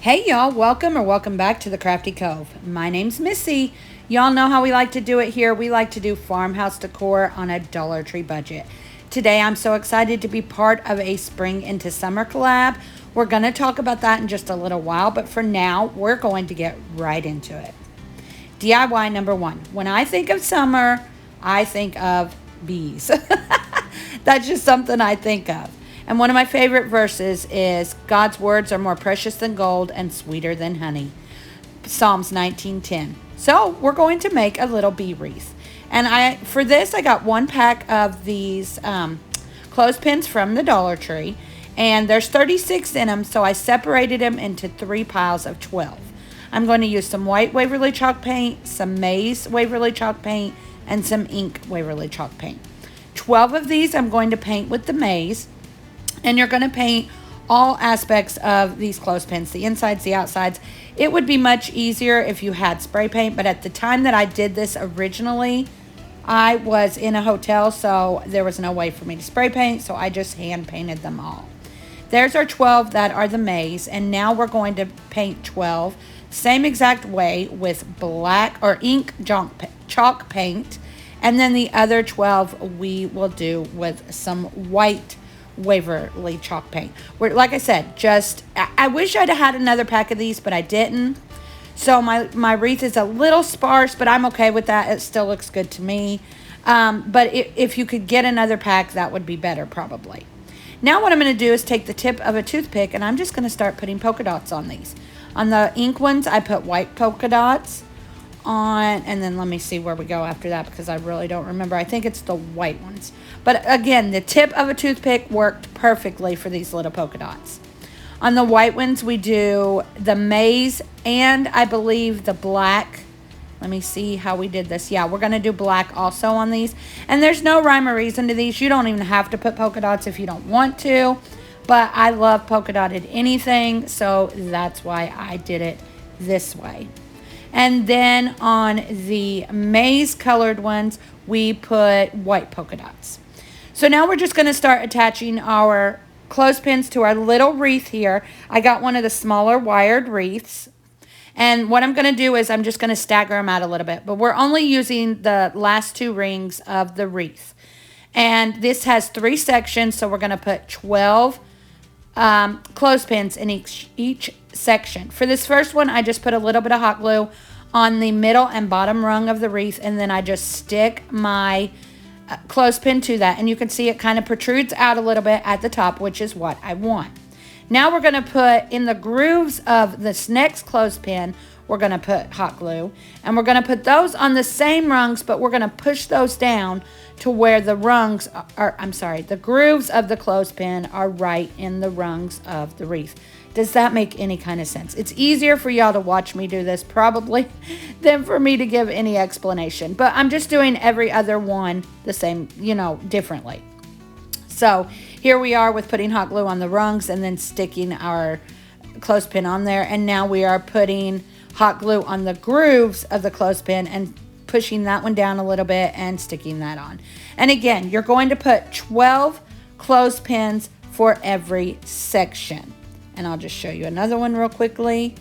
Hey y'all, welcome back to the Crafty Cove. My name's Missy. Y'all know how we like to do it here. We like to do farmhouse decor on a Dollar Tree budget. Today I'm so excited to be part of a spring into summer collab. We're going to talk about that in just a little while, but for now we're going to get right into it. DIY number 1. When I think of summer, I think of bees. That's just something I think of. And one of my favorite verses is, God's words are more precious than gold and sweeter than honey. Psalms 19:10. So we're going to make a little bee wreath. And for this, I got 1 pack of these clothespins from the Dollar Tree. And there's 36 in them, so I separated them into 3 piles of 12. I'm going to use some white Waverly chalk paint, some maize Waverly chalk paint, and some ink Waverly chalk paint. 12 of these I'm going to paint with the maize. And you're going to paint all aspects of these clothespins, the insides, the outsides. It would be much easier if you had spray paint, but at the time that I did this originally, I was in a hotel, so there was no way for me to spray paint, so I just hand painted them all. There's our 12 that are the maize, and now we're going to paint 12 same exact way with black or ink chalk paint, and then the other 12 we will do with some white Waverly chalk paint. Like I said, I wish I'd had another pack of these, but I didn't. So my wreath is a little sparse, but I'm okay with that. It still looks good to me. But if you could get another pack, that would be better probably. Now what I'm going to do is take the tip of a toothpick, and I'm just going to start putting polka dots on these. On the ink ones, I put white polka dots on, and then let me see where we go after that, because I really don't remember. I think it's the white ones. But again, the tip of a toothpick worked perfectly for these little polka dots. On the white ones, we do the maize and I believe the black. Let me see how we did this. Yeah, we're going to do black also on these. And there's no rhyme or reason to these. You don't even have to put polka dots if you don't want to. But I love polka dotted anything, so that's why I did it this way. And then on the maize colored ones, we put white polka dots. So now we're just going to start attaching our clothespins to our little wreath here. I got one of the smaller wired wreaths. And what I'm going to do is I'm just going to stagger them out a little bit. But we're only using the last 2 rings of the wreath. And this has 3 sections, so we're going to put 12 clothespins in each section. For this first one, I just put a little bit of hot glue on the middle and bottom rung of the wreath, and then I just stick my clothespin to that, and you can see it kind of protrudes out a little bit at the top, which is what I want. Now we're going to put in the grooves of this next clothespin, we're going to put hot glue, and we're going to put those on the same rungs, but we're going to push those down to where the rungs are, the grooves of the clothespin are right in the rungs of the wreath. Does that make any kind of sense? It's easier for y'all to watch me do this probably than for me to give any explanation. But I'm just doing every other one the same, differently. So here we are with putting hot glue on the rungs and then sticking our clothespin on there. And now we are putting hot glue on the grooves of the clothespin and pushing that one down a little bit and sticking that on. And again, you're going to put 12 clothespins for every section. And I'll just show you another one real quickly.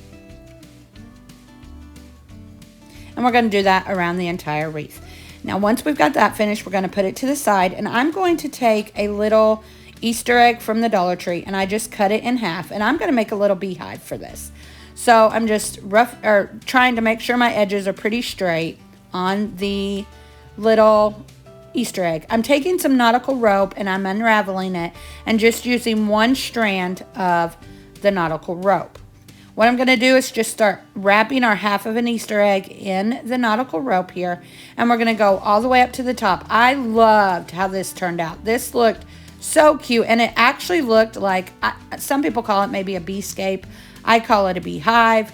And we're going to do that around the entire wreath. Now, once we've got that finished, we're going to put it to the side. And I'm going to take a little Easter egg from the Dollar Tree, and I just cut it in half. And I'm going to make a little beehive for this. So I'm just trying to make sure my edges are pretty straight on the little Easter egg. I'm taking some nautical rope and I'm unraveling it and just using 1 strand of the nautical rope. What I'm going to do is just start wrapping our half of an Easter egg in the nautical rope here, and we're going to go all the way up to the top. I loved how this turned out. This looked so cute, and it actually looked like, some people call it maybe a beescape. I call it a beehive.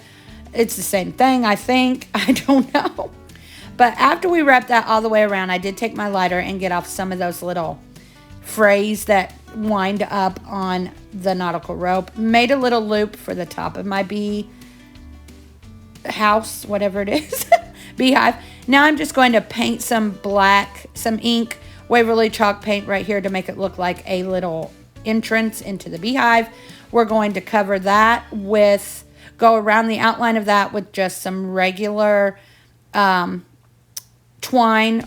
It's the same thing, I think. I don't know. But after we wrapped that all the way around, I did take my lighter and get off some of those little frays that wind up on the nautical rope. Made a little loop for the top of my bee house, whatever it is, beehive. Now I'm just going to paint some ink, Waverly chalk paint right here to make it look like a little entrance into the beehive. We're going to cover that with go around the outline of that with just some regular twine,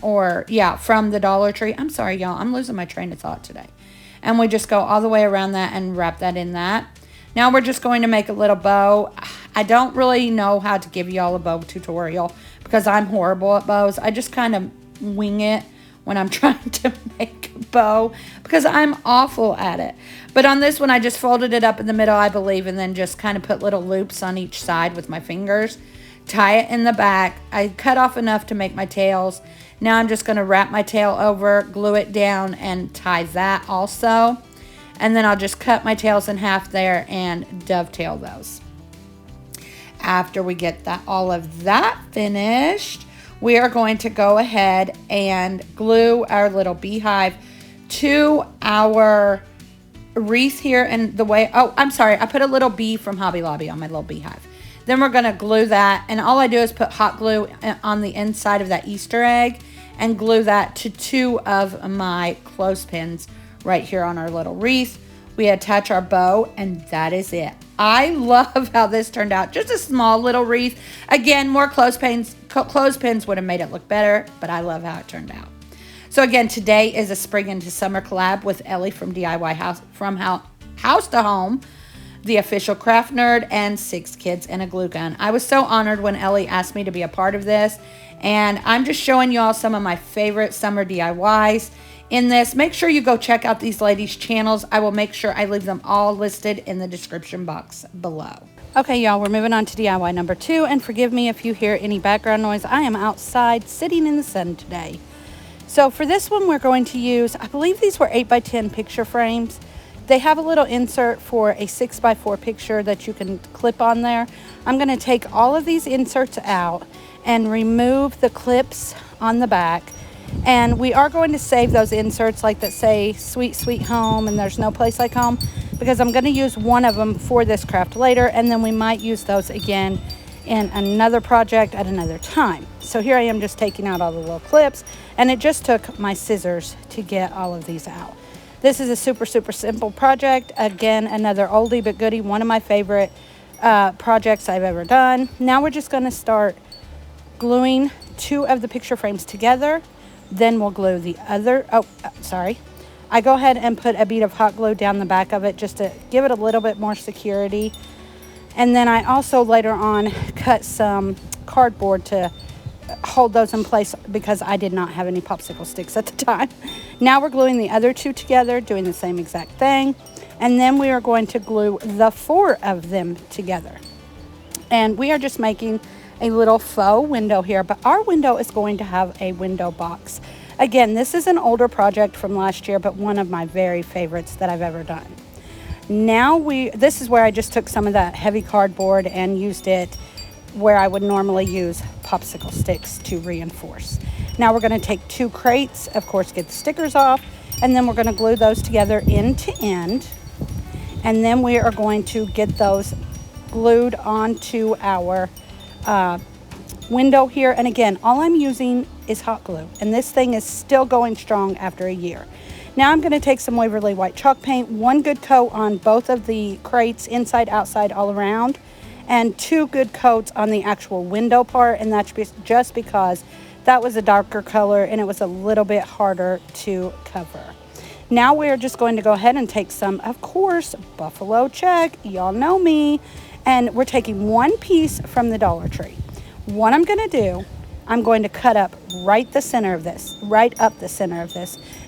or yeah, from the Dollar Tree. I'm sorry, y'all, I'm losing my train of thought today. And we just go all the way around that and wrap that in that. Now we're just going to make a little bow. I don't really know how to give y'all a bow tutorial because I'm horrible at bows. I just kind of wing it when I'm trying to make a bow because I'm awful at it. But on this one, I just folded it up in the middle, I believe, and then just kind of put little loops on each side with my fingers. Tie it in the back. I cut off enough to make my tails. Now I'm just going to wrap my tail over, glue it down, and tie that also. And then I'll just cut my tails in half there and dovetail those. After we get that, all of that finished, we are going to go ahead and glue our little beehive to our wreath here. And the way, oh, I'm sorry, I put a little bee from Hobby Lobby on my little beehive. Then we're going to glue that, and all I do is put hot glue on the inside of that Easter egg and glue that to 2 of my clothespins right here on our little wreath. We attach our bow, and that is it. I love how this turned out. Just a small little wreath. Again, more clothespins would have made it look better, but I love how it turned out. So again, today is a spring into summer collab with Ellie from DIY House, from House to Home, the official craft nerd, and 6 kids and a glue gun. I was so honored when Ellie asked me to be a part of this, and I'm just showing y'all some of my favorite summer DIYs in this. Make sure you go check out these ladies' channels. I will make sure I leave them all listed in the description box below. Okay, y'all, we're moving on to DIY number 2, and forgive me if you hear any background noise. I am outside sitting in the sun today. So for this one, we're going to use, I believe these were 8x10 picture frames. They have a little insert for a 6x4 picture that you can clip on there. I'm going to take all of these inserts out and remove the clips on the back. And we are going to save those inserts like that say Sweet Sweet Home and There's No Place Like Home, because I'm going to use one of them for this craft later, and then we might use those again in another project at another time. So here I am just taking out all the little clips, and it just took my scissors to get all of these out. This is a super simple project. Again, another oldie but goodie, one of my favorite projects I've ever done. Now we're just going to start gluing 2 of the picture frames together. Then we'll glue the other, I go ahead and put a bead of hot glue down the back of it just to give it a little bit more security. And then I also later on cut some cardboard to hold those in place because I did not have any popsicle sticks at the time. Now we're gluing the other 2 together, doing the same exact thing. And then we are going to glue the 4 of them together. And we are just making a little faux window here, but our window is going to have a window box. Again, this is an older project from last year, but one of my very favorites that I've ever done. Now this is where I just took some of that heavy cardboard and used it where I would normally use popsicle sticks to reinforce. Now we're going to take 2 crates, of course, get the stickers off, and then we're going to glue those together end to end. And then we are going to get those glued onto our window here. And again, all I'm using is hot glue, and this thing is still going strong after a year. Now I'm going to take some Waverly White chalk paint, 1 good coat on both of the crates, inside, outside, all around, and 2 good coats on the actual window part, and that's just because that was a darker color and it was a little bit harder to cover. Now we're just going to go ahead and take some, of course, buffalo check, y'all know me, and we're taking 1 piece from the Dollar Tree. What I'm going to do, I'm going to cut up right up the center of this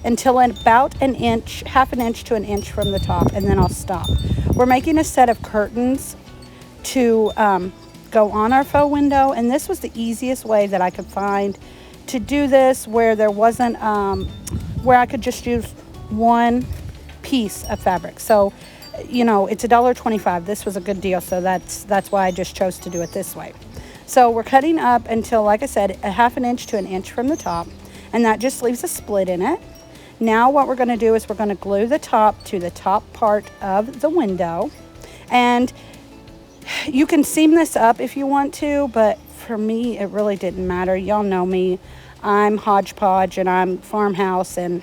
until about an inch, half an inch to an inch from the top, and then I'll stop. We're making a set of curtains to go on our faux window, and this was the easiest way that I could find to do this, where there wasn't where I could just use 1 piece of fabric. So, you know, it's $1.25. This was a good deal, so that's why I just chose to do it this way. So we're cutting up until, like I said, a half an inch to an inch from the top, and that just leaves a split in it. Now what we're going to do is we're going to glue the top to the top part of the window, and you can seam this up if you want to, but for me, it really didn't matter. Y'all know me. I'm hodgepodge, and I'm farmhouse, and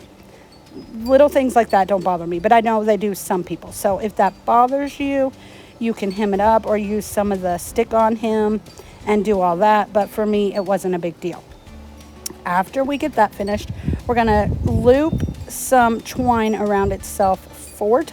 little things like that don't bother me, but I know they do some people. So if that bothers you, you can hem it up or use some of the stick-on hem and do all that. But for me, it wasn't a big deal. After we get that finished, we're going to loop some twine around itself 3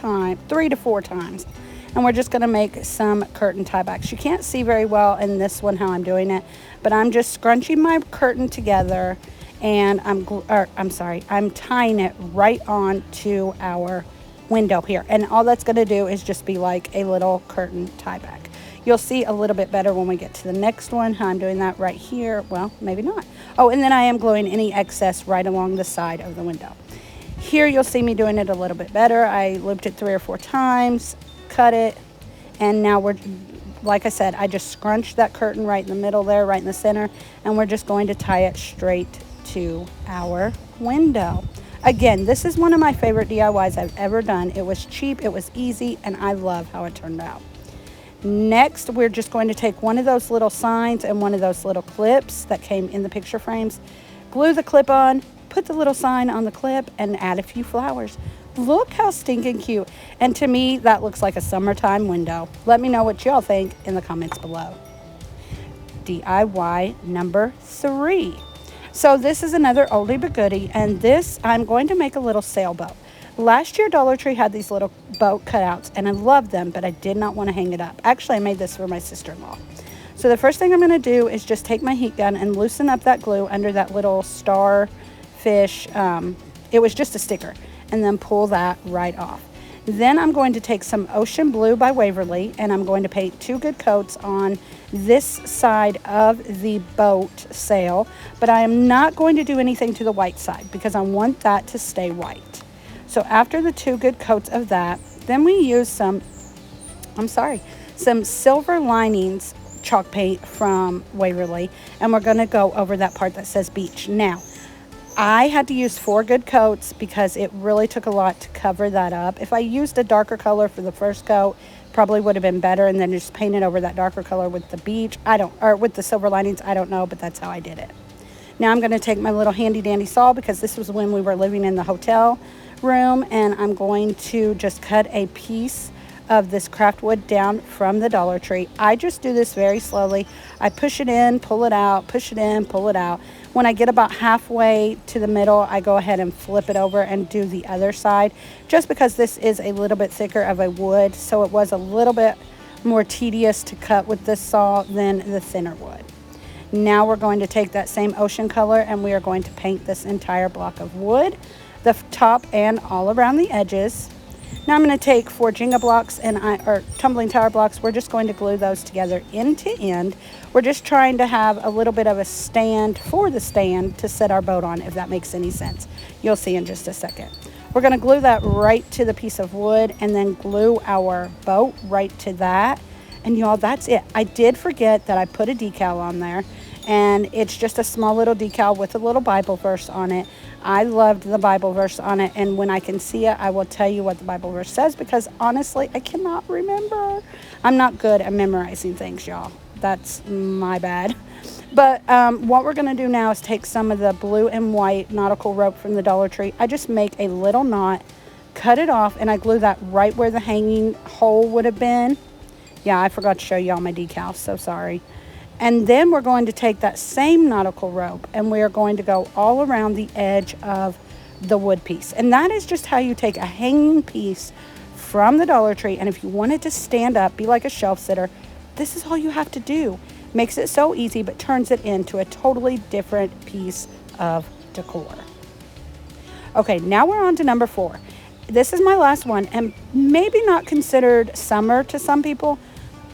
to 4 times. And we're just going to make some curtain tiebacks. You can't see very well in this one how I'm doing it, but I'm just scrunching my curtain together, and I'm tying it right on to our window here. And all that's going to do is just be like a little curtain tieback. You'll see a little bit better when we get to the next one, how I'm doing that right here. Well, maybe not. Oh, and then I am gluing any excess right along the side of the window. Here you'll see me doing it a little bit better. I looped it 3 or 4 times, cut it, and now we're, like I said, I just scrunched that curtain right in the middle there, right in the center, and we're just going to tie it straight to our window. Again, this is one of my favorite DIYs I've ever done. It was cheap, it was easy, and I love how it turned out. Next, we're just going to take one of those little signs and one of those little clips that came in the picture frames, glue the clip on, put the little sign on the clip, and add a few flowers. Look how stinking cute. And to me, that looks like a summertime window. Let me know what y'all think in the comments below. DIY number 3. So this is another oldie but goodie, and this, I'm going to make a little sailboat. Last year, Dollar Tree had these little boat cutouts, and I loved them, but I did not want to hang it up. Actually, I made this for my sister-in-law. So the first thing I'm going to do is just take my heat gun and loosen up that glue under that little starfish. It was just a sticker, and then pull that right off. Then I'm going to take some Ocean Blue by Waverly, and I'm going to paint 2 good coats on this side of the boat sail, but I am not going to do anything to the white side because I want that to stay white. So after the 2 good coats of that, then we use some silver linings chalk paint from Waverly, and we're going to go over that part that says beach. Now, I had to use 4 good coats because it really took a lot to cover that up. If I used a darker color for the first coat, probably would have been better, and then just painted over that darker color with the beach. Or with the silver linings, I don't know, but that's how I did it. Now I'm going to take my little handy dandy saw, because this was when we were living in the hotel room, and I'm going to just cut a piece of this craft wood down from the Dollar Tree. I just do this very slowly. I push it in, pull it out, push it in, pull it out. When I get about halfway to the middle, I go ahead and flip it over and do the other side, just because this is a little bit thicker of a wood, so it was a little bit more tedious to cut with this saw than the thinner wood. Now we're going to take that same ocean color, and we are going to paint this entire block of wood, the top and all around the edges. Now I'm going to take 4 Jenga blocks or tumbling tower blocks. We're just going to glue those together end to end. We're just trying to have a little bit of a stand for the stand to set our boat on, if that makes any sense. You'll see in just a second. We're going to glue that right to the piece of wood, and then glue our boat right to that. And y'all, that's it. I did forget that I put a decal on there, and it's just a small little decal with a little Bible verse on it. I loved the Bible verse on it, and when I can see it, I will tell you what the Bible verse says, because honestly, I cannot remember. I'm not good at memorizing things, y'all. That's my bad. But what we're going to do now is take some of the blue and white nautical rope from the Dollar Tree. I just make a little knot, cut it off, and I glue that right where the hanging hole would have been. Yeah, I forgot to show y'all my decal, so sorry. And then we're going to take that same nautical rope, and we are going to go all around the edge of the wood piece. And that is just how you take a hanging piece from the Dollar Tree, and if you want it to stand up, be like a shelf sitter, this is all you have to do. Makes it so easy, but turns it into a totally different piece of decor. Okay, now we're on to number 4. This is my last one, and maybe not considered summer to some people,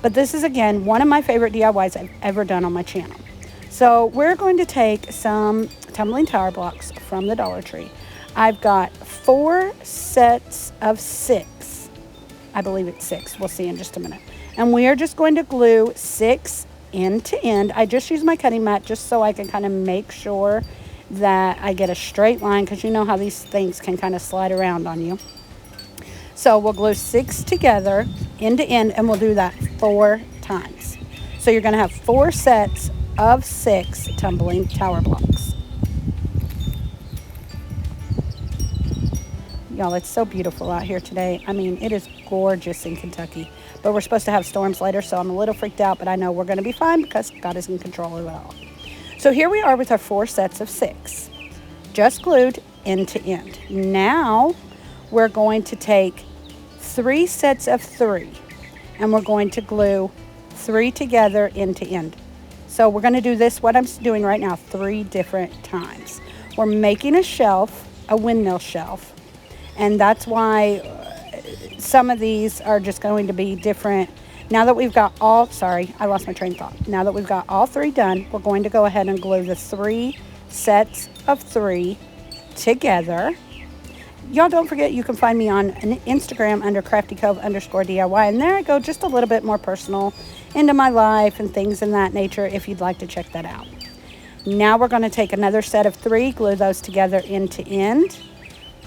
but this is, again, one of my favorite DIYs I've ever done on my channel. So we're going to take some tumbling tower blocks from the Dollar Tree. I've got 4 sets of 6. I believe it's 6. We'll see in just a minute. And we are just going to glue 6 end to end. I just use my cutting mat just so I can kind of make sure that I get a straight line, because you know how these things can kind of slide around on you. So we'll glue 6 together end to end, and we'll do that 4 times. So you're going to have 4 sets of 6 tumbling tower blocks. Y'all, it's so beautiful out here today. I mean, it is gorgeous in Kentucky. but we're supposed to have storms later, so I'm a little freaked out, but I know we're going to be fine because God is in control of it all. So here we are with our 4 sets of 6, just glued end to end. Now we're going to take 3 sets of 3, and we're going to glue 3 together end to end. So we're going to do this, what I'm doing right now, 3 different times. We're making a shelf, a windmill shelf, and that's why some of these are just going to be different. Now that we've got all, sorry, I lost my train of thought. Now that we've got all 3 done, we're going to go ahead and glue the 3 sets of 3 together. Y'all don't forget you can find me on Instagram under Crafty Cove _DIY, and there I go just a little bit more personal into my life and things in that nature if you'd like to check that out. Now we're going to take another set of 3, glue those together end to end,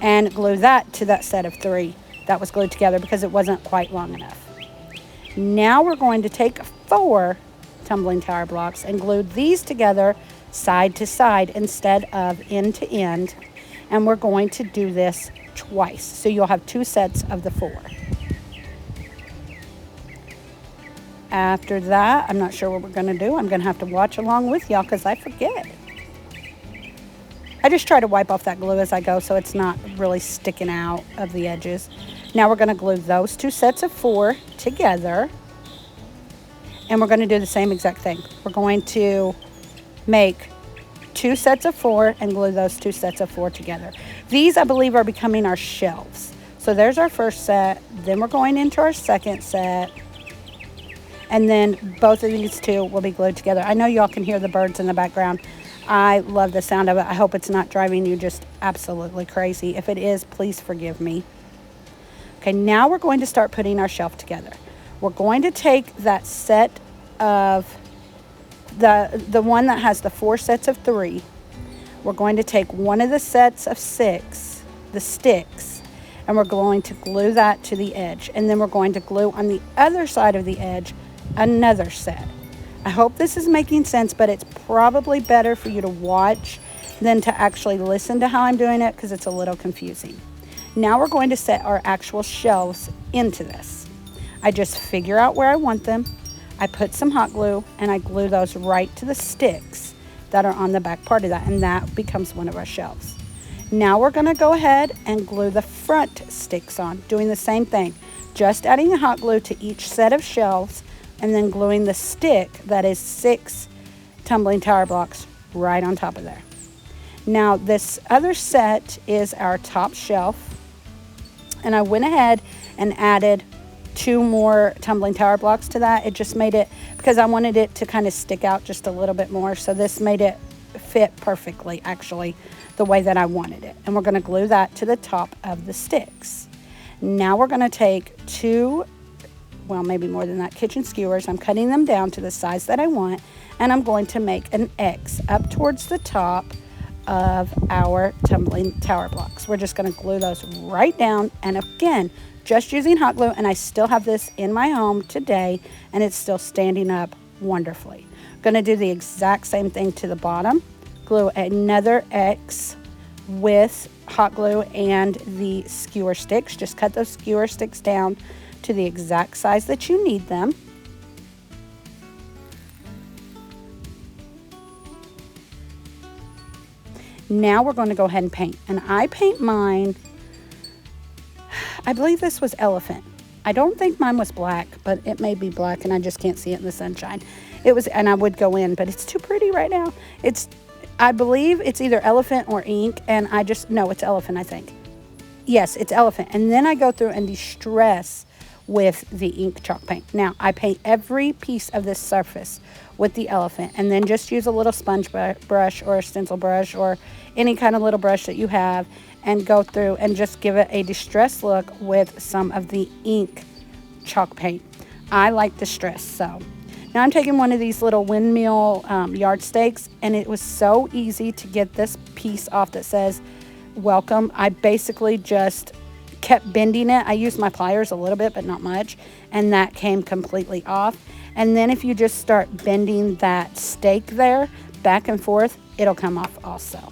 and glue that to that set of 3 that was glued together because it wasn't quite long enough. Now we're going to take 4 tumbling tower blocks and glue these together side to side instead of end to end. And we're going to do this twice. So you'll have 2 sets of the 4. After that, I'm not sure what we're going to do. I'm going to have to watch along with y'all because I forget. I just try to wipe off that glue as I go so it's not really sticking out of the edges. Now we're going to glue those 2 sets of 4 together. And we're going to do the same exact thing. We're going to make 2 sets of 4 and glue those 2 sets of 4 together. These, I believe, are becoming our shelves. So there's our first set. Then we're going into our second set. And then both of these 2 will be glued together. I know y'all can hear the birds in the background. I love the sound of it. I hope it's not driving you just absolutely crazy. If it is, please forgive me. Okay, now we're going to start putting our shelf together. We're going to take that set of the one that has the 4 sets of 3. We're going to take one of the sets of 6, the sticks, and we're going to glue that to the edge. And then we're going to glue on the other side of the edge another set. I hope this is making sense, but it's probably better for you to watch than to actually listen to how I'm doing it because it's a little confusing. Now we're going to set our actual shelves into this. I just figure out where I want them. I put some hot glue and I glue those right to the sticks that are on the back part of that, and that becomes one of our shelves. Now we're going to go ahead and glue the front sticks on, doing the same thing, just adding the hot glue to each set of shelves and then gluing the stick that is 6 tumbling tower blocks right on top of there. Now this other set is our top shelf, and I went ahead and added 2 more tumbling tower blocks to that. It just made it, because I wanted it to kind of stick out just a little bit more, so this made it fit perfectly, actually, the way that I wanted it. And we're going to glue that to the top of the sticks. Now we're going to take 2, well, maybe more than that, kitchen skewers. I'm cutting them down to the size that I want, and I'm going to make an X up towards the top of our tumbling tower blocks. We're just going to glue those right down, and again, just using hot glue, and I still have this in my home today, and it's still standing up wonderfully. Going to do the exact same thing to the bottom. Glue another X with hot glue and the skewer sticks. Just cut those skewer sticks down to the exact size that you need them. Now we're going to go ahead and paint, and I paint mine, I believe this was elephant. I don't think mine was black, but it may be black and I just can't see it in the sunshine. It was, and I would go in, but it's too pretty right now. I believe it's either elephant or ink, and no, it's elephant, I think. Yes, it's elephant. And then I go through and distress with the ink chalk paint. Now, I paint every piece of this surface with the elephant, and then just use a little sponge brush or a stencil brush or any kind of little brush that you have, and go through and just give it a distressed look with some of the ink chalk paint. I like distress, so now I'm taking one of these little windmill yardsticks, and it was so easy to get this piece off that says welcome. I basically just kept bending it. I used my pliers a little bit, but not much, and that came completely off. And then if you just start bending that stake there back and forth, it'll come off also.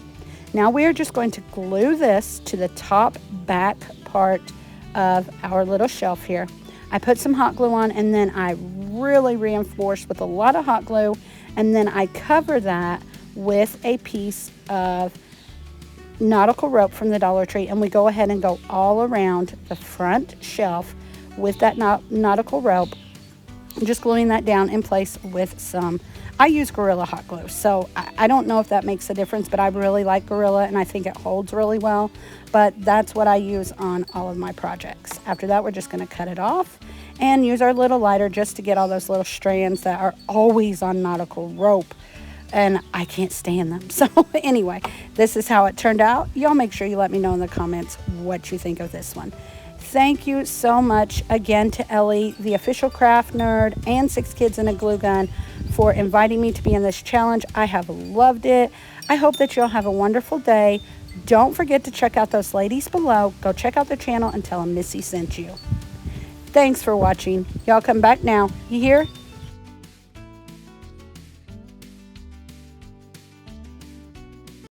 Now we are just going to glue this to the top back part of our little shelf here. I put some hot glue on, and then I really reinforce with a lot of hot glue, and then I cover that with a piece of nautical rope from the Dollar Tree, and we go ahead and go all around the front shelf with that nautical rope, just gluing that down in place with some, I use Gorilla hot glue, so I don't know if that makes a difference, but I really like Gorilla and I think it holds really well, but that's what I use on all of my projects. After that, we're just going to cut it off and use our little lighter just to get all those little strands that are always on nautical rope, and I can't stand them. So anyway, this is how it turned out. Y'all make sure you let me know in the comments what you think of this one. Thank you so much again to Ellie, the official craft nerd, and 6 Kids and a Glue Gun for inviting me to be in this challenge. I have loved it. I hope that you'll have a wonderful day. Don't forget to check out those ladies below. Go check out their channel and tell them Missy sent you. Thanks for watching. Y'all come back now. You hear?